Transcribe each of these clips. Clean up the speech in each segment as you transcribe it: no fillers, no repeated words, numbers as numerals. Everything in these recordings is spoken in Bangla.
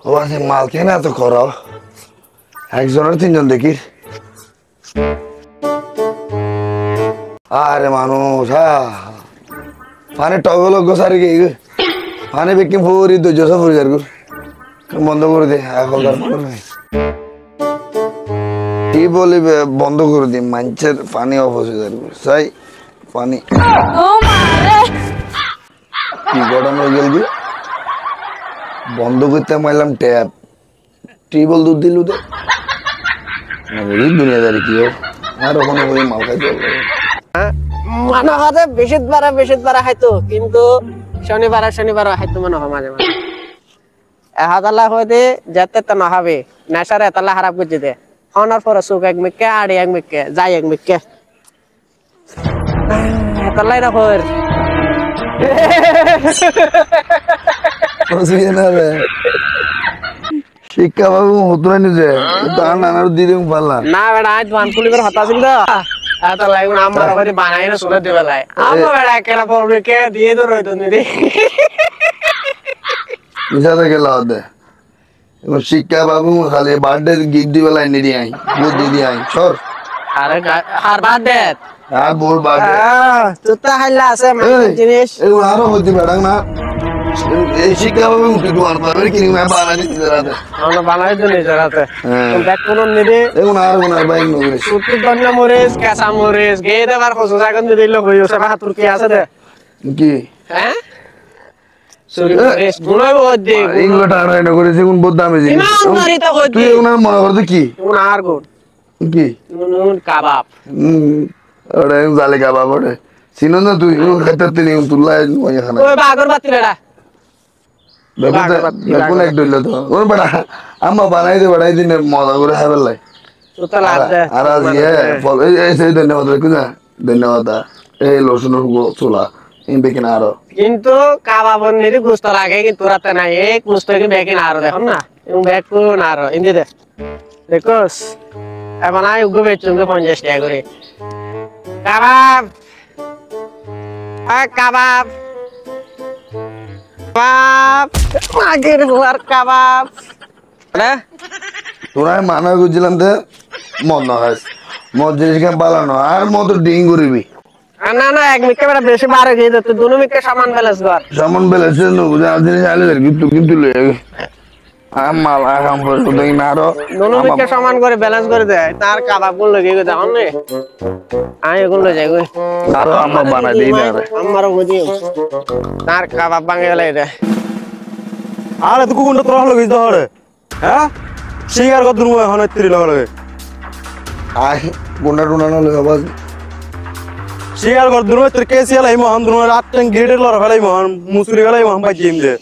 ও আছে মাল কেন এত করো একজনের তিনজন দেখি আরে মানুষ পানি টগল গোসারি গে পানি বিক্রি ফুরি তো জোসা ফুরি যার বন্ধ করে দে এখনকার মানুষ নাই কি বলি বন্ধ করে দি মানুষের পানি অপচয় যার চাই পানি কি ঘটনা হয়ে গেল বন্ধ করতে মারলাম ট্যাপ টিউবওয়েল দুধ দিল তো দুনিয়াদারি কি হোক আর ওখানে ওই মাল খাইতে মনে হয় বৃহস্পতিবার খাইতো কিন্তু শনিবার খাইতো মনে হয় মাঝে মাঝে এহাদাল্লা হইতে যেতে তো না হবে নেশার এতাল্লা খারাপ করছে দে হনার পরে সুখ এক মিকে আড়ি এক মিকে যাই এক মিকে এতাল্লাই না হর শিক্ষা বাবু হতো না নিজে তার নানার দিদি পারলাম না বেড়া আজ বানকুলি করে হতা ছিল তো এতাল্লাই আমার বাড়ি বানাই না শুনে দিবে লাই আমার বেড়া একেলা পড়বে কে দিয়ে তো রইতো নিদি মিশাতে গেল ওদের শিক্ষা বাবু খালি বার্থডে গিফট দিবে লাই নিদি আই দিদি আই সর আরে আর বার্থডে আর বল বার্থডে তুতা হাইলা আছে জিনিস এগুলো আরো হইতে বেড়াং না এই শিক্ষা বাবু উঠে দোয়ার পাবে কি না বানাই দিতে রাতে আমরা বানাই তো নিজে রাতে দেখ কোন নিদি এগুলো আর কোন আর বাইক নগরে সুতি দন্না মরিস কাঁচা মরিস গে দেবার খোঁজা জাগন দিল হইও সব হাতুর কি আছে দে কি হ্যাঁ সরি মরিস গুনাই বহুত দে এগুলো টানা এনে করেছে কোন বহুত দামে জিনিস ইমানদারি তো কই তুই ওনার মনে করতে কি কোন আর গুণ কি নুন কাবাব ওরে জালে কাবাব ওরে চিনো না তুই খেতে তিনি তুলাই ওই খানা ওই বাগর বাতি বেড়া বেগুন এক ডইল তো ওর বড়া আম্মা বানাই দে বড়াই দিনে মজা করে খাবে লাই তুতা লাগ দে আর আজকে এই সেই ধন্যবাদ কুনা ধন্যবাদ এই লসুনের চুলা ইন বেকিন আরো কিন্তু কাবাবর নিদি গুস্ত লাগে কিন্তু রাতে নাই এক গুস্ত কি বেকিন আরো দেখুন না এবং বেকুন আরো ইন্দি দে দেখোস এখন আই উগো বেচুঙ্গে 50 টাকা করে কাবাব কাবাব কাবাব আগের হুয়ার কাবাব রে তোরা মানা করছিলাম তো মদ না খাস মদ জিনিস কেন পালানো আর মদ ডিং করিবি না না এক মিকে বেড়া বেশি বারে গিয়ে যেত দুনো মিকে সমান ব্যালেন্স কর সামন বেলেছে নগুজা জিনিস আলে কিন্তু লয়ে মাল আগাম করে দেই না আরো দুনো মিকে সমান করে ব্যালেন্স করে দেয় তার কাবাব গুলো লগে গেছে অনে আই এগুলো যাই গো আরো আম্মা বানাই দেই না রে আমারও বুঝি তার কাবাব ভাঙে গেলে রে আরে তুই কোনটা তোরা লগে দহরে হ্যাঁ শিকার কত দূর হয় হনে তিরি লগে আই গুন্ডা টুনা না লয়ে আবার শিকার কত দূর তোর কেসি আলাই মহান দূর রাত টাইম গেটের লড় ফেলাই মহান মুসুরি ফেলাই মহান বাই জিম দে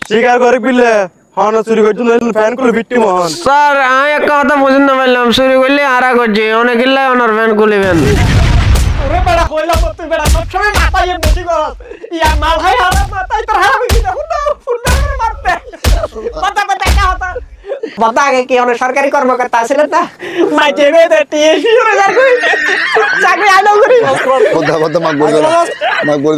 শিকার করে বিলে হন চুরি করতে না ফ্যান করে বিট্টি মহান স্যার আমি একটা কথা বুঝিন না পারলাম চুরি করলে আরা করছি অনেক গিল্লা ওনার ফ্যান খুলিবেন ওরে বেড়া কইলা তুই বেড়া সব সময় মাথায় বেশি করস ইয়া মাল হাই হারা মাথায় তোর হারা কি দেখুন না ফুলটা করে মারতে পাতা পাতা কা হতা বতা আগে কি অনেক সরকারি কর্মকর্তা ছিল তা মাইতে বে দে টিএসি করে যার কই চাকরি আলো করি কথা কথা মাগ বল